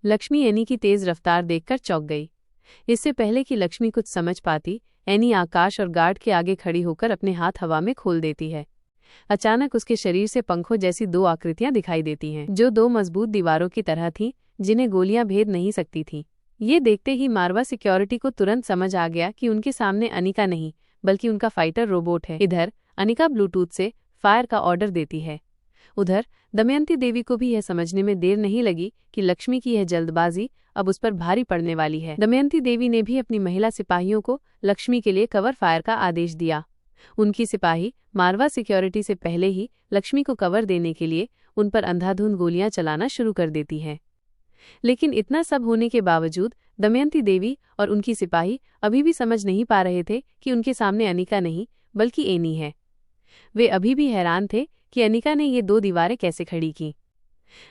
Lakshmi any की तेज रफ्तार देखकर चौंक गई। इससे पहले कि लक्ष्मी कुछ समझ पाती, एनी आकाश और गार्ड के आगे खड़ी होकर अपने हाथ हवा में खोल देती है। अचानक उसके शरीर से पंखों जैसी दो आकृतियां दिखाई देती हैं, जो दो मजबूत दीवारों की तरह थीं, जिन्हें गोलियां भेद नहीं सकती थीं। ये देखते ही मारवा सिक्योरिटी को तुरंत समझ आ गया कि उनके सामने अनिका नहीं, बल्कि उनका फाइटर रोबोट है। इधर अनिका ब्लूटूथ से फायर का ऑर्डर देती है। उधर दमयंती देवी को भी यह समझने में देर नहीं लगी कि लक्ष्मी की यह जल्दबाजी अब उस पर भारी पड़ने वाली है। दमयंती देवी ने भी अपनी महिला सिपाहियों को लक्ष्मी के लिए कवर फायर का आदेश दिया। उनकी सिपाही मारवा सिक्योरिटी से पहले ही लक्ष्मी को कवर देने के लिए उन पर अंधाधुंध गोलियां चलाना शुरू कर देती हैं। लेकिन इतना सब होने के बावजूद दमयंती देवी और उनकी सिपाही अभी भी समझ नहीं पा रहे थे कि उनके सामने अनिका नहीं, बल्कि एनी है। वे अभी भी हैरान थे कि अनिका ने ये दो दीवारें कैसे खड़ी की।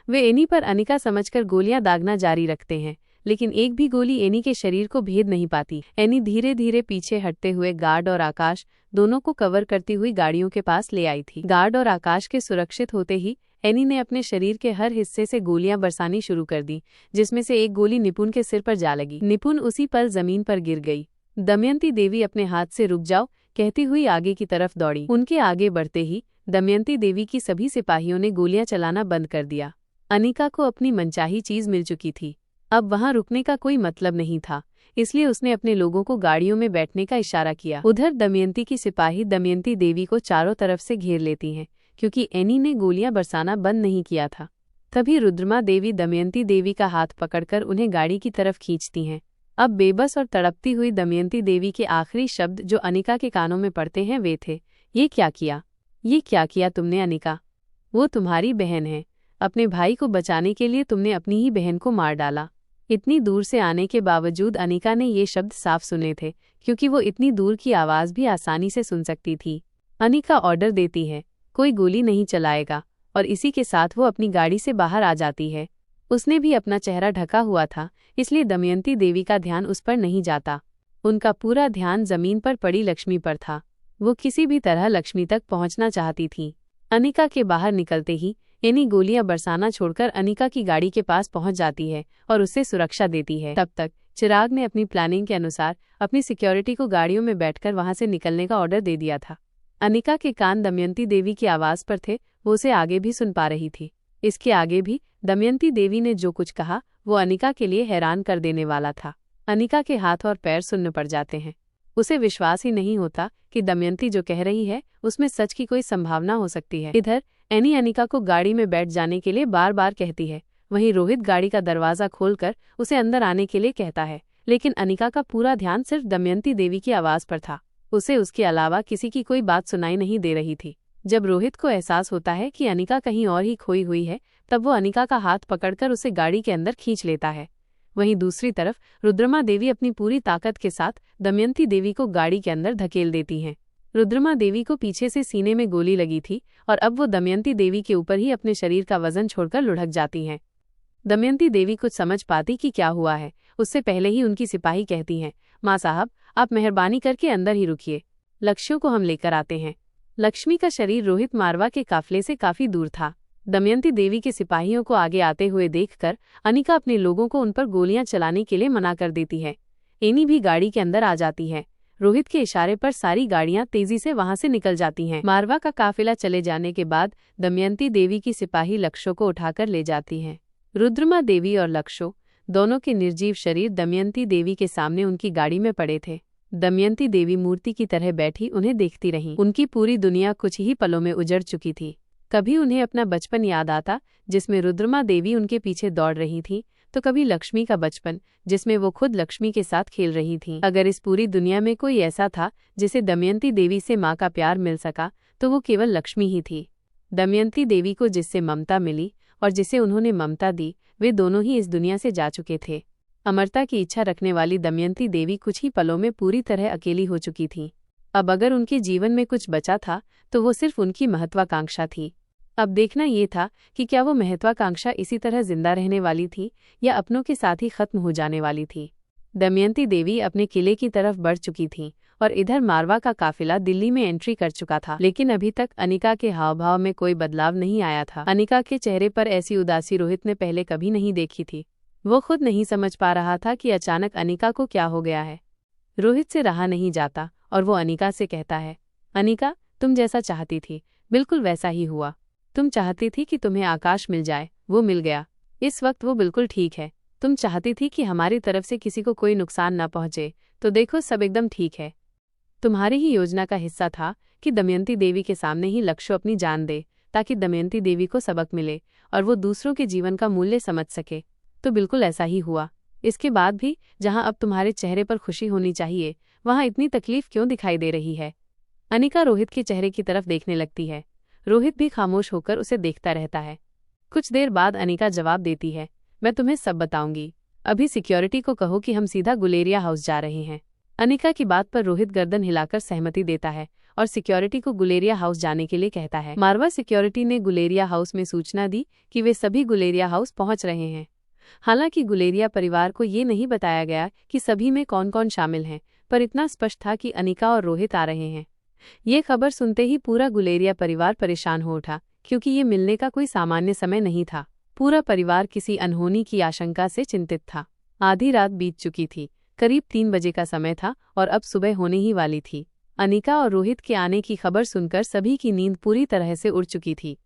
वे एनी पर अनिका समझकर गोलियां दागना जारी रखते हैं, लेकिन एक भी गोली एनी के शरीर को भेद नहीं पाती। एनी धीरे धीरे पीछे हटते हुए गार्ड और आकाश दोनों को कवर करती हुई गाड़ियों के पास ले आई थी। गार्ड और आकाश के सुरक्षित होते ही एनी ने अपने शरीर के हर हिस्से से गोलियां बरसानी शुरू कर दी, जिसमें से एक गोली निपुण के सिर पर जा लगी। निपुण उसी पल जमीन पर गिर गई। दमयंती देवी अपने हाथ से रुक जाओ कहती हुई आगे की तरफ दौड़ी। उनके आगे बढ़ते ही दमयंती देवी की सभी सिपाहियों ने गोलियां चलाना बंद कर दिया। अनिका को अपनी मनचाही चीज मिल चुकी थी। अब वहां रुकने का कोई मतलब नहीं था, इसलिए उसने अपने लोगों को गाड़ियों में बैठने का इशारा किया। उधर दमयंती की सिपाही दमयंती देवी को चारों तरफ से घेर लेती हैं, क्योंकि एनी ने गोलियां बरसाना बंद नहीं किया था। तभी रुद्रमा देवी दमयंती देवी का हाथ पकड़कर उन्हें गाड़ी की तरफ खींचती हैं। अब बेबस और तड़पती हुई दमयंती देवी के आखिरी शब्द जो अनिका के कानों में पड़ते हैं वे थे, ये क्या किया तुमने अनिका? वो तुम्हारी बहन है। अपने भाई को बचाने के लिए तुमने अपनी ही बहन को मार डाला। इतनी दूर से आने के बावजूद अनिका ने ये शब्द साफ सुने थे, क्योंकि वो इतनी दूर की आवाज़ भी आसानी से सुन सकती थी। अनिका ऑर्डर देती है, कोई गोली नहीं चलाएगा, और इसी के साथ वो अपनी गाड़ी से बाहर आ जाती है। उसने भी अपना चेहरा ढका हुआ था, इसलिए दमयंती देवी का ध्यान उस पर नहीं जाता। उनका पूरा ध्यान जमीन पर पड़ी लक्ष्मी पर था। वो किसी भी तरह लक्ष्मी तक पहुंचना चाहती थी। अनिका के बाहर निकलते ही एनी गोलियां बरसाना छोड़कर अनिका की गाड़ी के पास पहुंच जाती है और उससे सुरक्षा देती है। तब तक चिराग ने अपनी प्लानिंग के अनुसार अपनी सिक्योरिटी को गाड़ियों में बैठकर वहां से निकलने का ऑर्डर दे दिया था। अनिका के कान दमयंती देवी की आवाज पर थे, वो उसे आगे भी सुन पा रही थी। इसके आगे भी दमयंती देवी ने जो कुछ कहा वो अनिका के लिए हैरान कर देने वाला था। अनिका के हाथ और पैर सुन्न पड़ जाते हैं। उसे विश्वास ही नहीं होता कि दमयंती जो कह रही है उसमें सच की कोई संभावना हो सकती है। इधर एनी अनिका को गाड़ी में बैठ जाने के लिए बार बार कहती है। वहीं रोहित गाड़ी का दरवाजा खोलकर उसे अंदर आने के लिए कहता है, लेकिन अनिका का पूरा ध्यान सिर्फ दमयंती देवी की आवाज पर था। उसे उसके अलावा किसी की कोई बात सुनाई नहीं दे रही थी। जब रोहित को एहसास होता है कि अनिका कहीं और ही खोई हुई है, तब वो अनिका का हाथ पकड़कर उसे गाड़ी के अंदर खींच लेता है। वहीं दूसरी तरफ रुद्रमा देवी अपनी पूरी ताकत के साथ दमयंती देवी को गाड़ी के अंदर धकेल देती हैं। रुद्रमा देवी को पीछे से सीने में गोली लगी थी और अब वो दमयंती देवी के ऊपर ही अपने शरीर का वजन छोड़कर लुढ़क जाती हैं। दमयंती देवी कुछ समझ पाती कि क्या हुआ है, उससे पहले ही उनकी सिपाही कहती हैं, माँ साहब आप मेहरबानी करके अंदर ही रुकिए, लक्ष्यों को हम लेकर आते हैं। लक्ष्मी का शरीर रोहित मारवा के काफिले से काफी दूर था। दमयंती देवी के सिपाहियों को आगे आते हुए देखकर अनिका अपने लोगों को उन पर गोलियां चलाने के लिए मना कर देती है। एनी भी गाड़ी के अंदर आ जाती है। रोहित के इशारे पर सारी गाड़ियां तेजी से वहां से निकल जाती हैं। मारवा का काफिला चले जाने के बाद दमयंती देवी की सिपाही लक्ष्यों को उठाकर ले जाती हैं। रुद्रमा देवी और लक्ष्यों दोनों के निर्जीव शरीर दमयंती देवी के सामने उनकी गाड़ी में पड़े थे। दमयंती देवी मूर्ति की तरह बैठी उन्हें देखती रहीं। उनकी पूरी दुनिया कुछ ही पलों में उजड़ चुकी थी। कभी उन्हें अपना बचपन याद आता, जिसमें रुद्रमा देवी उनके पीछे दौड़ रही थी, तो कभी लक्ष्मी का बचपन, जिसमें वो खुद लक्ष्मी के साथ खेल रही थीं। अगर इस पूरी दुनिया में कोई ऐसा था जिसे दमयंती देवी से माँ का प्यार मिल सका, तो वो केवल लक्ष्मी ही थी। दमयंती देवी को जिससे ममता मिली और जिसे उन्होंने ममता दी, वे दोनों ही इस दुनिया से जा चुके थे। अमरता की इच्छा रखने वाली दमयंती देवी कुछ ही पलों में पूरी तरह अकेली हो चुकी थी। अब अगर उनके जीवन में कुछ बचा था तो वो सिर्फ उनकी महत्वाकांक्षा थी। अब देखना ये था कि क्या वो महत्वाकांक्षा इसी तरह जिंदा रहने वाली थी या अपनों के साथ ही खत्म हो जाने वाली थी। दमयंती देवी अपने किले की तरफ बढ़ चुकी थी और इधर मारवा का काफिला दिल्ली में एंट्री कर चुका था। लेकिन अभी तक अनिका के हाव भाव में कोई बदलाव नहीं आया था। अनिका के चेहरे पर ऐसी उदासी रोहित ने पहले कभी नहीं देखी थी। वो खुद नहीं समझ पा रहा था कि अचानक अनिका को क्या हो गया है। रोहित से रहा नहीं जाता और वो अनिका से कहता है, अनिका, तुम जैसा चाहती थी बिल्कुल वैसा ही हुआ। तुम चाहती थी कि तुम्हें आकाश मिल जाए, वो मिल गया। इस वक्त वो बिल्कुल ठीक है। तुम चाहती थी कि हमारी तरफ से किसी को कोई नुकसान न पहुंचे, तो देखो सब एकदम ठीक है। तुम्हारी ही योजना का हिस्सा था कि दमयंती देवी के सामने ही लक्ष्य अपनी जान दे, ताकि दमयंती देवी को सबक मिले और वो दूसरों के जीवन का मूल्य समझ सके। तो बिल्कुल ऐसा ही हुआ। इसके बाद भी जहां अब तुम्हारे चेहरे पर खुशी होनी चाहिए, वहां इतनी तकलीफ क्यों दिखाई दे रही है? अनिका रोहित के चेहरे की तरफ देखने लगती है। रोहित भी खामोश होकर उसे देखता रहता है। कुछ देर बाद अनिका जवाब देती है, मैं तुम्हें सब बताऊंगी। अभी सिक्योरिटी को कहो कि हम सीधा गुलेरिया हाउस जा रहे हैं। अनिका की बात पर रोहित गर्दन हिलाकर सहमति देता है और सिक्योरिटी को गुलेरिया हाउस जाने के लिए कहता है। मारवा सिक्योरिटी ने गुलेरिया हाउस में सूचना दी कि वे सभी गुलेरिया हाउस पहुंच रहे हैं। हालांकि गुलेरिया परिवार को ये नहीं बताया गया कि सभी में कौन कौन शामिल हैं, पर इतना स्पष्ट था कि अनिका और रोहित आ रहे हैं। ये खबर सुनते ही पूरा गुलेरिया परिवार परेशान हो उठा, क्योंकि ये मिलने का कोई सामान्य समय नहीं था। पूरा परिवार किसी अनहोनी की आशंका से चिंतित था। आधी रात बीत चुकी थी, करीब 3 बजे का समय था और अब सुबह होने ही वाली थी। अनिका और रोहित के आने की खबर सुनकर सभी की नींद पूरी तरह से उड़ चुकी थी।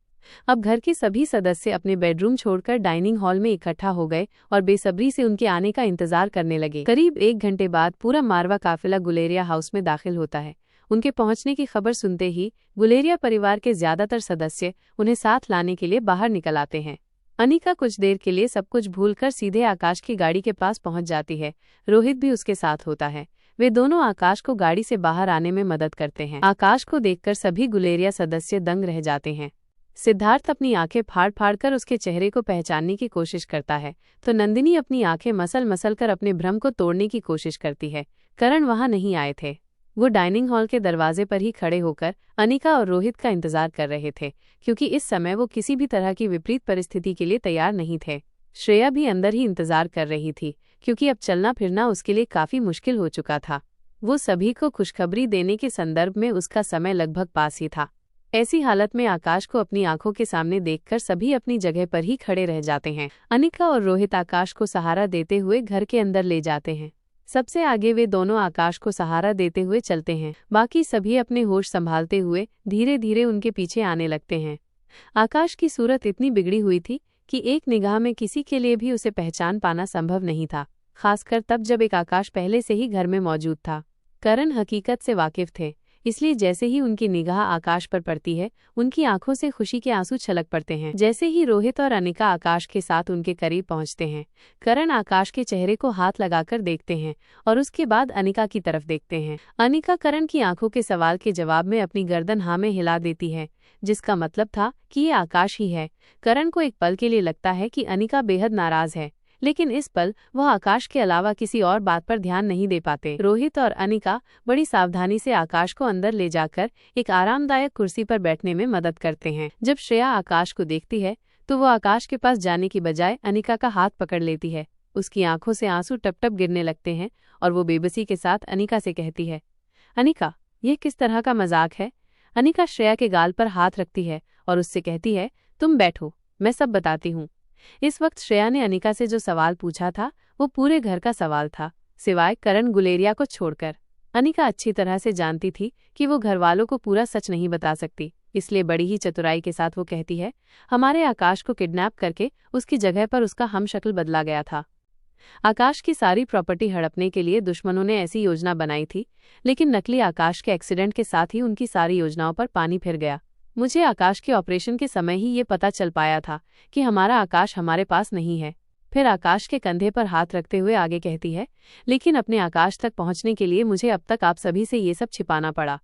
अब घर के सभी सदस्य अपने बेडरूम छोड़कर डाइनिंग हॉल में इकट्ठा हो गए और बेसब्री से उनके आने का इंतजार करने लगे। करीब 1 घंटे बाद पूरा मारवा काफिला गुलेरिया हाउस में दाखिल होता है। उनके पहुंचने की खबर सुनते ही गुलेरिया परिवार के ज्यादातर सदस्य उन्हें साथ लाने के लिए बाहर निकल आते हैं। अनिका कुछ देर के लिए सब कुछ भूलकर सीधे आकाश की गाड़ी के पास पहुंच जाती है। रोहित भी उसके साथ होता है। वे दोनों आकाश को गाड़ी से बाहर आने में मदद करते हैं। आकाश को देखकर सभी गुलेरिया सदस्य दंग रह जाते हैं। सिद्धार्थ अपनी आंखें फाड़ फाड़ कर उसके चेहरे को पहचानने की कोशिश करता है, तो नंदिनी अपनी आंखें मसल मसल कर अपने भ्रम को तोड़ने की कोशिश करती है। करण वहां नहीं आए थे। वो डाइनिंग हॉल के दरवाजे पर ही खड़े होकर अनिका और रोहित का इंतजार कर रहे थे, क्योंकि इस समय वो किसी भी तरह की विपरीत परिस्थिति के लिए तैयार नहीं थे। श्रेया भी अंदर ही इंतजार कर रही थी, क्योंकि अब चलना फिरना उसके लिए काफी मुश्किल हो चुका था। वो सभी को खुशखबरी देने के संदर्भ में उसका समय लगभग पास ही था। ऐसी हालत में आकाश को अपनी आंखों के सामने देखकर सभी अपनी जगह पर ही खड़े रह जाते हैं। अनिका और रोहित आकाश को सहारा देते हुए घर के अंदर ले जाते हैं। सबसे आगे वे दोनों आकाश को सहारा देते हुए चलते हैं। बाकी सभी अपने होश संभालते हुए धीरे धीरे उनके पीछे आने लगते हैं। आकाश की सूरत इतनी बिगड़ी हुई थी कि एक निगाह में किसी के लिए भी उसे पहचान पाना संभव नहीं था, खासकर तब जब एक आकाश पहले से ही घर में मौजूद था। करण हकीकत से वाकिफ थे, इसलिए जैसे ही उनकी निगाह आकाश पर पड़ती है, उनकी आंखों से खुशी के आंसू छलक पड़ते हैं। जैसे ही रोहित और अनिका आकाश के साथ उनके करीब पहुंचते हैं, करण आकाश के चेहरे को हाथ लगाकर देखते हैं और उसके बाद अनिका की तरफ देखते हैं। अनिका करण की आंखों के सवाल के जवाब में अपनी गर्दन हाँ में हिला देती है, जिसका मतलब था कि ये आकाश ही है। करण को एक पल के लिए लगता है कि अनिका बेहद नाराज है, लेकिन इस पल वह आकाश के अलावा किसी और बात पर ध्यान नहीं दे पाते। रोहित और अनिका बड़ी सावधानी से आकाश को अंदर ले जाकर एक आरामदायक कुर्सी पर बैठने में मदद करते हैं। जब श्रेया आकाश को देखती है तो वो आकाश के पास जाने की बजाय अनिका का हाथ पकड़ लेती है। उसकी आंखों से आंसू टप टप गिरने लगते हैं और वो बेबसी के साथ अनिका से कहती है, अनिका, यह किस तरह का मजाक है? अनिका श्रेया के गाल पर हाथ रखती है और उससे कहती है, तुम बैठो, मैं सब बताती हूँ। इस वक्त श्रेया ने अनिका से जो सवाल पूछा था वो पूरे घर का सवाल था, सिवाय करण गुलेरिया को छोड़कर। अनिका अच्छी तरह से जानती थी कि वो घर वालों को पूरा सच नहीं बता सकती, इसलिए बड़ी ही चतुराई के साथ वो कहती है, हमारे आकाश को किडनैप करके उसकी जगह पर उसका हमशक्ल बदला गया था। आकाश की सारी प्रॉपर्टी हड़पने के लिए दुश्मनों ने ऐसी योजना बनाई थी, लेकिन नकली आकाश के एक्सीडेंट के साथ ही उनकी सारी योजनाओं पर पानी फिर गया। मुझे आकाश के ऑपरेशन के समय ही ये पता चल पाया था कि हमारा आकाश हमारे पास नहीं है। फिर आकाश के कंधे पर हाथ रखते हुए आगे कहती है, लेकिन अपने आकाश तक पहुंचने के लिए मुझे अब तक आप सभी से ये सब छिपाना पड़ा।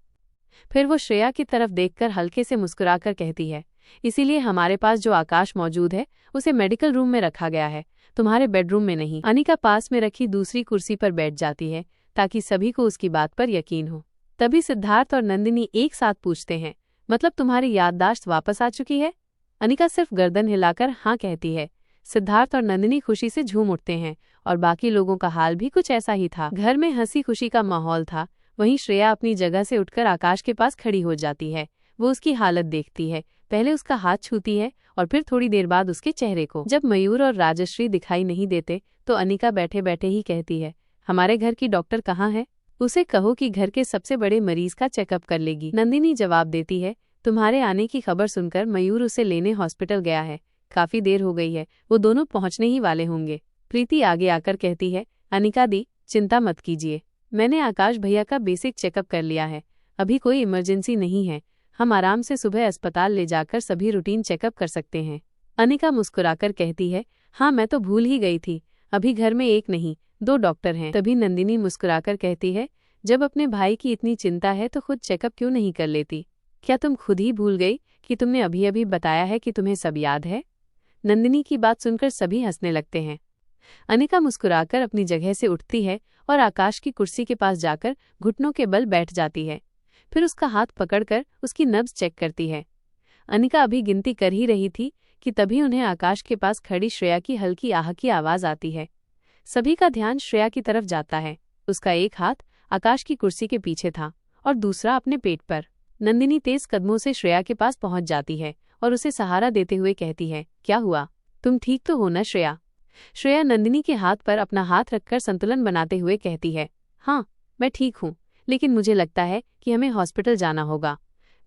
फिर वो श्रेया की तरफ देखकर हल्के से मुस्कुराकर कहती है, इसीलिए हमारे पास जो आकाश मौजूद है उसे मेडिकल रूम में रखा गया है, तुम्हारे बेडरूम में नहीं। अनिका पास में रखी दूसरी कुर्सी पर बैठ जाती है ताकि सभी को उसकी बात पर यकीन हो। तभी सिद्धार्थ और नंदिनी एक साथ पूछते हैं, मतलब तुम्हारी याददाश्त वापस आ चुकी है? अनिका सिर्फ गर्दन हिलाकर हाँ कहती है। सिद्धार्थ और नंदिनी खुशी से झूम उठते हैं और बाकी लोगों का हाल भी कुछ ऐसा ही था। घर में हंसी खुशी का माहौल था। वहीं श्रेया अपनी जगह से उठकर आकाश के पास खड़ी हो जाती है। वो उसकी हालत देखती है, पहले उसका हाथ छूती है और फिर थोड़ी देर बाद उसके चेहरे को। जब मयूर और राजश्री दिखाई नहीं देते तो अनिका बैठे बैठे ही कहती है, हमारे घर की डॉक्टर कहाँ है? उसे कहो कि घर के सबसे बड़े मरीज का चेकअप कर लेगी। नंदिनी जवाब देती है, तुम्हारे आने की खबर सुनकर मयूर उसे लेने हॉस्पिटल गया है। काफी देर हो गई है, वो दोनों पहुंचने ही वाले होंगे। प्रीति आगे आकर कहती है, अनिका दी, चिंता मत कीजिए, मैंने आकाश भैया का बेसिक चेकअप कर लिया है। अभी कोई इमरजेंसी नहीं है, हम आराम से सुबह अस्पताल ले जाकर सभी रूटीन चेकअप कर सकते हैं। अनिका मुस्कुराकर कहती है, हाँ मैं तो भूल ही गई थी, अभी घर में एक नहीं 2 डॉक्टर हैं। तभी नंदिनी मुस्कुराकर कहती है, जब अपने भाई की इतनी चिंता है तो खुद चेकअप क्यों नहीं कर लेती? क्या तुम खुद ही भूल गई कि तुमने अभी अभी बताया है कि तुम्हें सब याद है? नंदिनी की बात सुनकर सभी हंसने लगते हैं। अनिका मुस्कुराकर अपनी जगह से उठती है और आकाश की कुर्सी के पास जाकर घुटनों के बल बैठ जाती है। फिर उसका हाथ पकड़कर उसकी नब्ज चेक करती है। अनिका अभी गिनती कर ही रही थी कि तभी उन्हें आकाश के पास खड़ी श्रेया की हल्की आह की आवाज आती है। सभी का ध्यान श्रेया की तरफ जाता है। उसका एक हाथ आकाश की कुर्सी के पीछे था और दूसरा अपने पेट पर। नंदिनी तेज कदमों से श्रेया के पास पहुंच जाती है और उसे सहारा देते हुए कहती है, क्या हुआ? तुम ठीक तो हो ना श्रेया? श्रेया नंदिनी के हाथ पर अपना हाथ रखकर संतुलन बनाते हुए कहती है, हाँ मैं ठीक हूँ, लेकिन मुझे लगता है कि हमें हॉस्पिटल जाना होगा।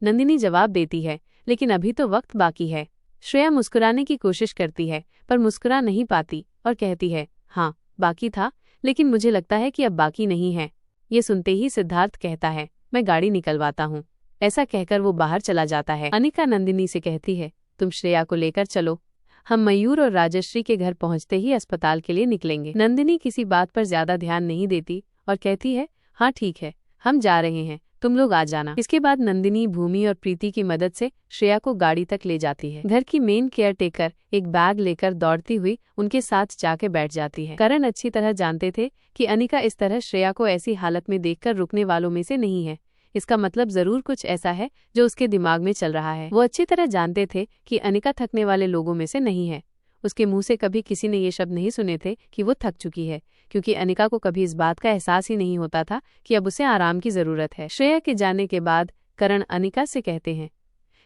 नंदिनी जवाब देती है, लेकिन अभी तो वक्त बाकी है। श्रेया मुस्कुराने की कोशिश करती है पर मुस्कुरा नहीं पाती और कहती है, हाँ बाकी था, लेकिन मुझे लगता है कि अब बाकी नहीं है। ये सुनते ही सिद्धार्थ कहता है, मैं गाड़ी निकलवाता हूँ। ऐसा कहकर वो बाहर चला जाता है। अनिका नंदिनी से कहती है, तुम श्रेया को लेकर चलो, हम मयूर और राजश्री के घर पहुंचते ही अस्पताल के लिए निकलेंगे। नंदिनी किसी बात पर ज्यादा ध्यान नहीं देती और कहती है, हाँ ठीक है, हम जा रहे हैं, तुम लोग आ जाना। इसके बाद नंदिनी भूमि और प्रीति की मदद से श्रेया को गाड़ी तक ले जाती है। घर की मेन केयर टेकर एक बैग लेकर दौड़ती हुई उनके साथ जाके बैठ जाती है। करण अच्छी तरह जानते थे कि अनिका इस तरह श्रेया को ऐसी हालत में देखकर रुकने वालों में से नहीं है। इसका मतलब जरूर कुछ ऐसा है जो उसके दिमाग में चल रहा है। वो अच्छी तरह जानते थे कि अनिका थकने वाले लोगों में से नहीं है। उसके मुंह से कभी किसी ने ये शब्द नहीं सुने थे कि वो थक चुकी है, क्योंकि अनिका को कभी इस बात का एहसास ही नहीं होता था कि अब उसे आराम की जरूरत है। श्रेया के जाने के बाद करण अनिका से कहते हैं,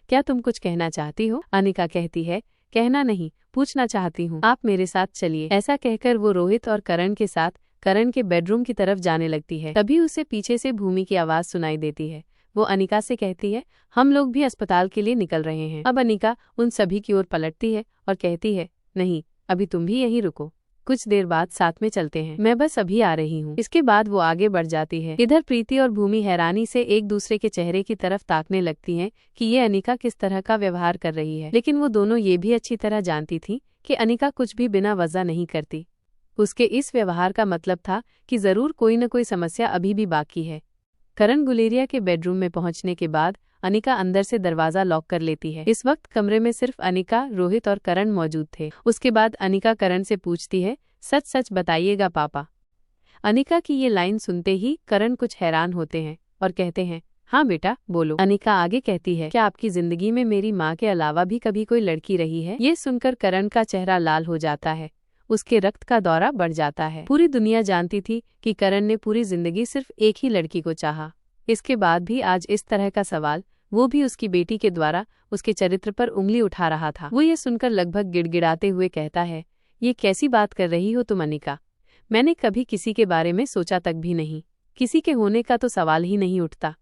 क्या तुम कुछ कहना चाहती हो? अनिका कहती है, कहना नहीं, पूछना चाहती हूँ, आप मेरे साथ चलिए। ऐसा कहकर वो रोहित और करण के साथ करण के बेडरूम की तरफ जाने लगती है। तभी उसे पीछे से भूमि की आवाज सुनाई देती है। वो अनिका से कहती है, हम लोग भी अस्पताल के लिए निकल रहे हैं। अब अनिका उन सभी की ओर पलटती है और कहती है, नहीं, अभी तुम भी यहीं रुको, कुछ देर बाद साथ में चलते हैं, मैं बस अभी आ रही हूँ। इसके बाद वो आगे बढ़ जाती है। इधर प्रीति और भूमि हैरानी से एक दूसरे के चेहरे की तरफ ताकने लगती हैं कि ये अनिका किस तरह का व्यवहार कर रही है। लेकिन वो दोनों ये भी अच्छी तरह जानती थी कि अनिका कुछ भी बिना वजह नहीं करती। उसके इस व्यवहार का मतलब था कि जरूर कोई न कोई समस्या अभी भी बाकी है। करण गुलेरिया के बेडरूम में पहुंचने के बाद अनिका अंदर से दरवाजा लॉक कर लेती है। इस वक्त कमरे में सिर्फ अनिका, रोहित और करण मौजूद थे। उसके बाद अनिका करण से पूछती है, सच सच बताइएगा पापा? अनिका की ये लाइन सुनते ही करण कुछ हैरान होते हैं और कहते हैं, हाँ बेटा बोलो। अनिका आगे कहती है, क्या आपकी जिंदगी में मेरी माँ के अलावा भी कभी कोई लड़की रही है? ये सुनकर करण का चेहरा लाल हो जाता है, उसके रक्त का दौरा बढ़ जाता है। पूरी दुनिया जानती थी कि करण ने पूरी जिंदगी सिर्फ एक ही लड़की को चाहा। इसके बाद भी आज इस तरह का सवाल, वो भी उसकी बेटी के द्वारा, उसके चरित्र पर उंगली उठा रहा था। वो ये सुनकर लगभग गिड़गिड़ाते हुए कहता है, ये कैसी बात कर रही हो तुम अनिका? मैंने कभी किसी के बारे में सोचा तक भी नहीं, किसी के होने का तो सवाल ही नहीं उठता।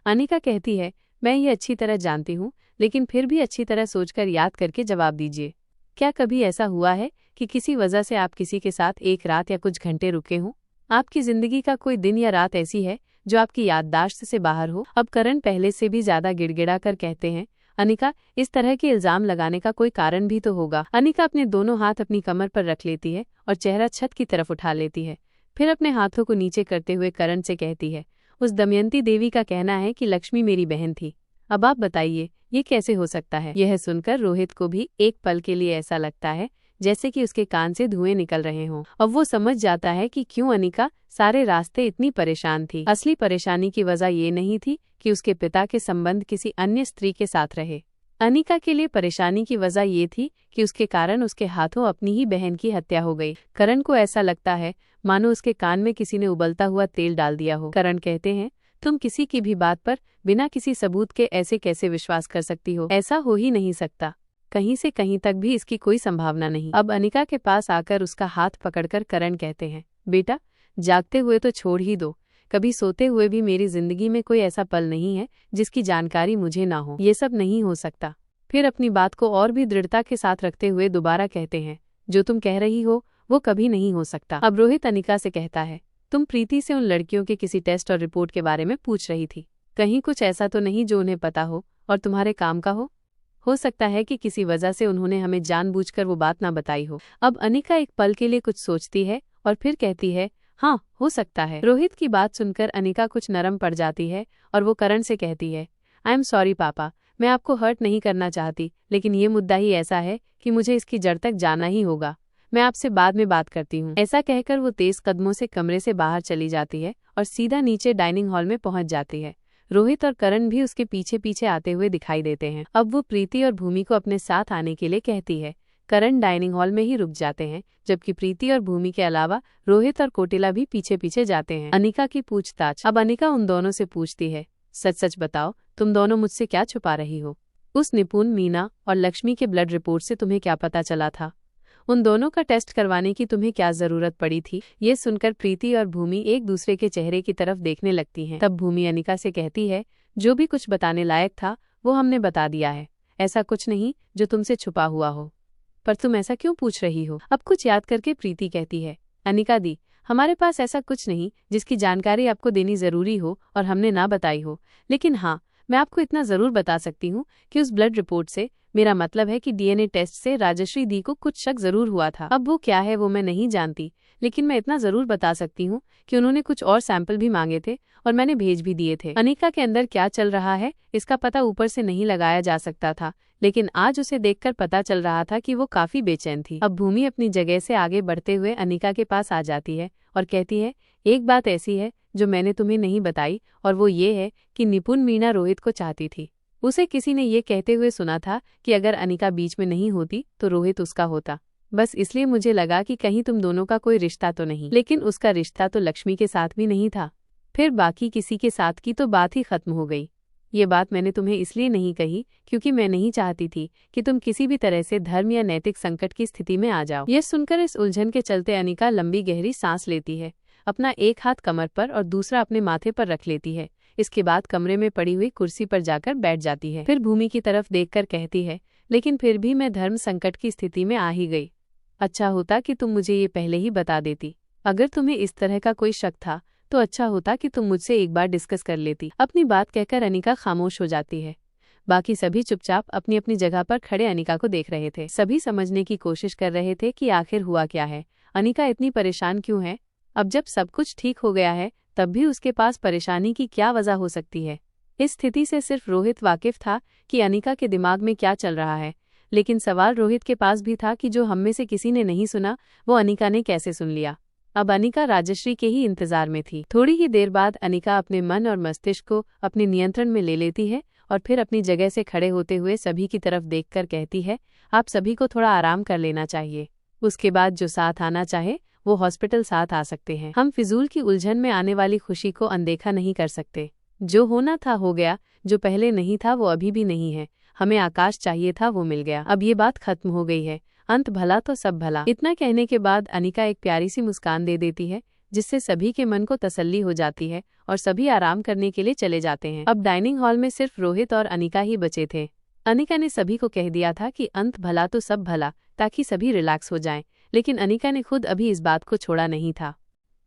अनिका कहती है, मैं ये अच्छी तरह जानती हूँ, लेकिन फिर भी अच्छी तरह सोचकर याद करके जवाब दीजिए। क्या कभी ऐसा हुआ है कि किसी वजह से आप किसी के साथ एक रात या कुछ घंटे रुके हों? आपकी जिंदगी का कोई दिन या रात ऐसी है जो आपकी याददाश्त से बाहर हो? अब करण पहले से भी ज्यादा गिड़गिड़ा कर कहते हैं, अनिका, इस तरह के इल्जाम लगाने का कोई कारण भी तो होगा। अनिका अपने दोनों हाथ अपनी कमर पर रख लेती है और चेहरा छत की तरफ उठा लेती है। फिर अपने हाथों को नीचे करते हुए करण से कहती है, उस दमयंती देवी का कहना है कि लक्ष्मी मेरी बहन थी। अब आप बताइए, ये कैसे हो सकता है? यह सुनकर रोहित को भी एक पल के लिए ऐसा लगता है जैसे कि उसके कान से धुएं निकल रहे हों। अब वो समझ जाता है कि क्यों अनिका सारे रास्ते इतनी परेशान थी। असली परेशानी की वजह ये नहीं थी कि उसके पिता के संबंध किसी अन्य स्त्री के साथ रहे। अनिका के लिए परेशानी की वजह ये थी कि उसके कारण उसके हाथों अपनी ही बहन की हत्या हो गई। करण को ऐसा लगता है मानो उसके कान में किसी ने उबलता हुआ तेल डाल दिया हो। करण कहते हैं, तुम किसी की भी बात पर बिना किसी सबूत के ऐसे कैसे विश्वास कर सकती हो? ऐसा हो ही नहीं सकता। कहीं से कहीं तक भी इसकी कोई संभावना नहीं। अब अनिका के पास आकर उसका हाथ पकड़कर करण कहते हैं, बेटा जागते हुए तो छोड़ ही दो, कभी सोते हुए भी मेरी जिंदगी में कोई ऐसा पल नहीं है जिसकी जानकारी मुझे ना हो। ये सब नहीं हो सकता। फिर अपनी बात को और भी दृढ़ता के साथ रखते हुए दोबारा कहते हैं, जो तुम कह रही हो वो कभी नहीं हो सकता। अब रोहित अनिका से कहता है, तुम प्रीति से उन लड़कियों के किसी टेस्ट और रिपोर्ट के बारे में पूछ रही थी, कहीं कुछ ऐसा तो नहीं जो उन्हें पता हो और तुम्हारे काम का हो सकता है कि किसी वजह से उन्होंने हमें जानबूझकर वो बात ना बताई हो। अब अनिका एक पल के लिए कुछ सोचती है और फिर कहती है, हाँ हो सकता है। रोहित की बात सुनकर अनिका कुछ नरम पड़ जाती है और वो करण से कहती है, आई एम सॉरी पापा, मैं आपको हर्ट नहीं करना चाहती, लेकिन ये मुद्दा ही ऐसा है कि मुझे इसकी जड़ तक जाना ही होगा। मैं आपसे बाद में बात करती हूँ। ऐसा कहकर वो तेज कदमों से कमरे से बाहर चली जाती है और सीधा नीचे डाइनिंग हॉल में पहुंच जाती है। रोहित और करण भी उसके पीछे पीछे आते हुए दिखाई देते हैं। अब वो प्रीति और भूमि को अपने साथ आने के लिए कहती है। करण डाइनिंग हॉल में ही रुक जाते हैं, जबकि प्रीति और भूमि के अलावा रोहित और कोटिला भी पीछे पीछे जाते हैं। अनिका की पूछताछ। अब अनिका उन दोनों से पूछती है, सच सच बताओ, तुम दोनों मुझसे क्या छुपा रही हो? उस निपुण, मीना और लक्ष्मी के ब्लड रिपोर्ट से तुम्हें क्या पता चला था? उन दोनों का टेस्ट करवाने की तुम्हें क्या जरूरत पड़ी थी? ये सुनकर प्रीति और भूमि एक दूसरे के चेहरे की तरफ देखने लगती हैं। तब भूमि अनिका से कहती है, जो भी कुछ बताने लायक था वो हमने बता दिया है, ऐसा कुछ नहीं जो तुमसे छुपा हुआ हो। पर तुम ऐसा क्यों पूछ रही हो? अब कुछ याद करके प्रीति कहती है, अनिका दी, हमारे पास ऐसा कुछ नहीं जिसकी जानकारी आपको देनी जरूरी हो और हमने ना बताई हो, लेकिन हाँ, मैं आपको इतना जरूर बता सकती हूँ कि उस ब्लड रिपोर्ट से, मेरा मतलब है कि डीएनए टेस्ट से राजश्री दी को कुछ शक जरूर हुआ था। अब वो क्या है वो मैं नहीं जानती, लेकिन मैं इतना जरूर बता सकती हूँ कि उन्होंने कुछ और सैंपल भी मांगे थे और मैंने भेज भी दिए थे। अनिका के अंदर क्या चल रहा है इसका पता ऊपर से नहीं लगाया जा सकता था, लेकिन आज उसे देखकर पता चल रहा था कि वो काफी बेचैन थी। अब भूमि अपनी जगह से आगे बढ़ते हुए अनिका के पास आ जाती है और कहती है, एक बात ऐसी है जो मैंने तुम्हें नहीं बताई, और वो ये है कि निपुण मीना रोहित को चाहती थी। उसे किसी ने ये कहते हुए सुना था कि अगर अनिका बीच में नहीं होती तो रोहित उसका होता। बस इसलिए मुझे लगा कि कहीं तुम दोनों का कोई रिश्ता तो नहीं, लेकिन उसका रिश्ता तो लक्ष्मी के साथ भी नहीं था। फिर बाकी किसी के साथ की तो बात ही खत्म हो गई। ये बात मैंने तुम्हें इसलिए नहीं कही क्योंकि मैं नहीं चाहती थी कि तुम किसी भी तरह से धर्म या नैतिक संकट की स्थिति में आ जाओ। यह सुनकर इस उलझन के चलते अनिका लंबी गहरी सांस लेती है, अपना एक हाथ कमर पर और दूसरा अपने माथे पर रख लेती है। इसके बाद कमरे में पड़ी हुई कुर्सी पर जाकर बैठ जाती है। फिर भूमि की तरफ देखकर कहती है, लेकिन फिर भी मैं धर्म संकट की स्थिति में आ ही गई। अच्छा होता कि तुम मुझे ये पहले ही बता देती। अगर तुम्हें इस तरह का कोई शक था तो अच्छा होता कि तुम मुझसे एक बार डिस्कस कर लेती। अपनी बात कहकर अनिका खामोश हो जाती है। बाकी सभी चुपचाप अपनी अपनी जगह पर खड़े अनिका को देख रहे थे। सभी समझने की कोशिश कर रहे थे कि आखिर हुआ क्या है, अनिका इतनी परेशान क्यों है। अब जब सब कुछ ठीक हो गया है तब भी उसके पास परेशानी की क्या वजह हो सकती है। इस स्थिति से सिर्फ रोहित वाकिफ था कि अनिका के दिमाग में क्या चल रहा है, लेकिन सवाल रोहित के पास भी था कि जो हम में से किसी ने नहीं सुना वो अनिका ने कैसे सुन लिया। अब अनिका राजश्री के ही इंतजार में थी। थोड़ी ही देर बाद अनिका अपने मन और मस्तिष्क को अपने नियंत्रण में ले लेती है और फिर अपनी जगह से खड़े होते हुए सभी की तरफ देखकर कहती है, आप सभी को थोड़ा आराम कर लेना चाहिए। उसके बाद जो साथ आना चाहे वो हॉस्पिटल साथ आ सकते हैं। हम फिजूल की उलझन में आने वाली खुशी को अनदेखा नहीं कर सकते। जो होना था हो गया, जो पहले नहीं था वो अभी भी नहीं है। हमें आकाश चाहिए था, वो मिल गया। अब ये बात खत्म हो गई है, अंत भला तो सब भला। इतना कहने के बाद अनिका एक प्यारी सी मुस्कान दे देती है, जिससे सभी के मन को तसल्ली हो जाती है और सभी आराम करने के लिए चले जाते हैं। अब डाइनिंग हॉल में सिर्फ रोहित और अनिका ही बचे थे। अनिका ने सभी को कह दिया था कि अंत भला तो सब भला, ताकि सभी रिलैक्स हो जाएं, लेकिन अनिका ने खुद अभी इस बात को छोड़ा नहीं था।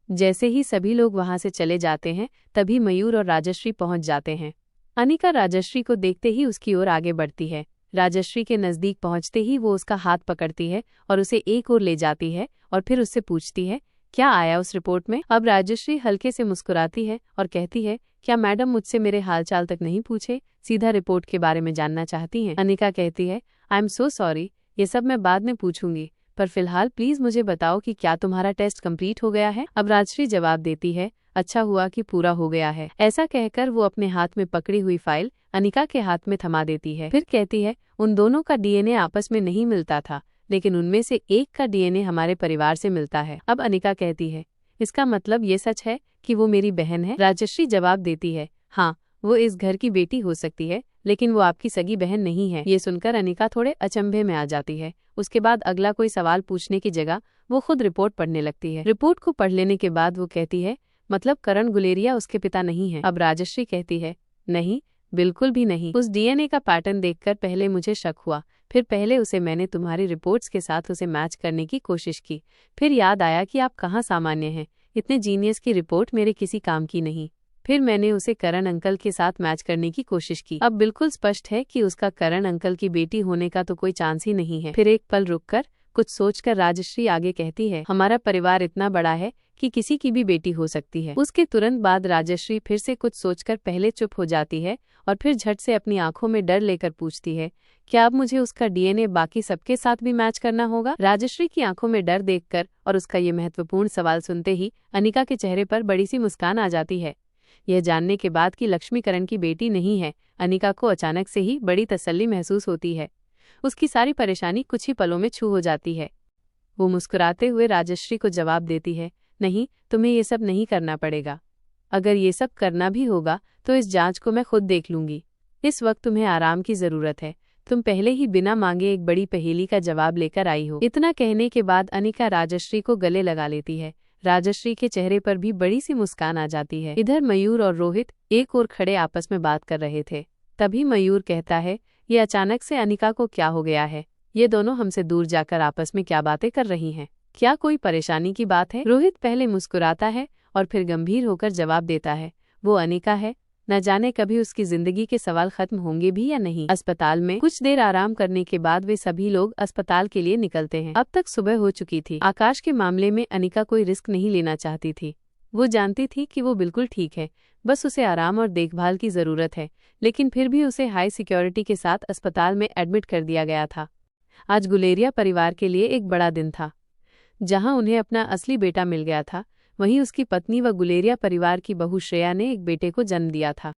जैसे ही सभी लोग वहां से चले जाते हैं तभी मयूर और राजश्री पहुंच जाते हैं। अनिका राजश्री को देखते ही उसकी ओर आगे बढ़ती है। राजश्री के नजदीक पहुंचते ही वो उसका हाथ पकड़ती है और उसे एक ओर ले जाती है और फिर उससे पूछती है, क्या आया उस रिपोर्ट में? अब राजश्री हल्के से मुस्कुराती है और कहती है, क्या मैडम मुझसे मेरे हालचाल तक नहीं पूछे, सीधा रिपोर्ट के बारे में जानना चाहती हैं? अनिका कहती है, आई एम सो सॉरी, ये सब मैं बाद में पूछूंगी, पर फिलहाल प्लीज मुझे बताओ कि क्या तुम्हारा टेस्ट कंप्लीट हो गया है? अब राजश्री जवाब देती है, अच्छा हुआ कि पूरा हो गया है। ऐसा कहकर वो अपने हाथ में पकड़ी हुई फाइल अनिका के हाथ में थमा देती है। फिर कहती है, उन दोनों का डीएनए आपस में नहीं मिलता था, लेकिन उनमें से एक का डीएनए हमारे परिवार से मिलता है। अब अनिका कहती है, इसका मतलब ये सच है कि वो मेरी बहन है? राजश्री जवाब देती है, हाँ, वो इस घर की बेटी हो सकती है, लेकिन वो आपकी सगी बहन नहीं है। ये सुनकर अनिका थोड़े अचंभे में आ जाती है। उसके बाद अगला कोई सवाल पूछने की जगह वो खुद रिपोर्ट पढ़ने लगती है। रिपोर्ट को पढ़ लेने के बाद वो कहती है, मतलब करण गुलेरिया उसके पिता नहीं है। अब राजश्री कहती है, नहीं, बिल्कुल भी नहीं। उस डीएनए का पैटर्न देखकर पहले मुझे शक हुआ, फिर पहले उसे मैंने तुम्हारी रिपोर्ट्स के साथ उसे मैच करने की कोशिश की, फिर याद आया कि आप कहाँ सामान्य हैं, इतने जीनियस की रिपोर्ट मेरे किसी काम की नहीं। फिर मैंने उसे करण अंकल के साथ मैच करने की कोशिश की। अब बिल्कुल स्पष्ट है कि उसका करण अंकल की बेटी होने का तो कोई चांस ही नहीं है। फिर एक पल रुककर कुछ सोचकर राजश्री आगे कहती है, हमारा परिवार इतना बड़ा है कि किसी की भी बेटी हो सकती है। उसके तुरंत बाद राजश्री फिर से कुछ सोचकर पहले चुप हो जाती है और फिर झट से अपनी आंखों में डर लेकर पूछती है, क्या अब मुझे उसका डीएनए बाकी सबके साथ भी मैच करना होगा? राजश्री की आंखों में डर देखकर और उसका ये महत्वपूर्ण सवाल सुनते ही अनिका के चेहरे पर बड़ी सी मुस्कान आ जाती है। यह जानने के बाद कि लक्ष्मी करण की बेटी नहीं है, अनिका को अचानक से ही बड़ी तसल्ली महसूस होती है। उसकी सारी परेशानी कुछ ही पलों में छू हो जाती है। वो मुस्कुराते हुए राजश्री को जवाब देती है, नहीं, तुम्हें ये सब नहीं करना पड़ेगा। अगर ये सब करना भी होगा तो इस जांच को मैं खुद देख लूंगी। इस वक्त तुम्हें आराम की जरूरत है। तुम पहले ही बिना मांगे एक बड़ी पहेली का जवाब लेकर आई हो। इतना कहने के बाद अनिका राजश्री को गले लगा लेती है। राजश्री के चेहरे पर भी बड़ी सी मुस्कान आ जाती है। इधर मयूर और रोहित एक ओर खड़े आपस में बात कर रहे थे। तभी मयूर कहता है, ये अचानक से अनिका को क्या हो गया है? ये दोनों हमसे दूर जाकर आपस में क्या बातें कर रही हैं? क्या कोई परेशानी की बात है? रोहित पहले मुस्कुराता है और फिर गंभीर होकर जवाब देता है, वो अनिका है, न जाने कभी उसकी जिंदगी के सवाल खत्म होंगे भी या नहीं। अस्पताल में कुछ देर आराम करने के बाद वे सभी लोग अस्पताल के लिए निकलते हैं। अब तक सुबह हो चुकी थी। आकाश के मामले में अनिका कोई रिस्क नहीं लेना चाहती थी। वो जानती थी कि वो बिल्कुल ठीक है, बस उसे आराम और देखभाल की जरूरत है, लेकिन फिर भी उसे हाई सिक्योरिटी के साथ अस्पताल में एडमिट कर दिया गया था। आज गुलेरिया परिवार के लिए एक बड़ा दिन था। जहां उन्हें अपना असली बेटा मिल गया था, वहीं उसकी पत्नी व गुलेरिया परिवार की बहू श्रेया ने एक बेटे को जन्म दिया था।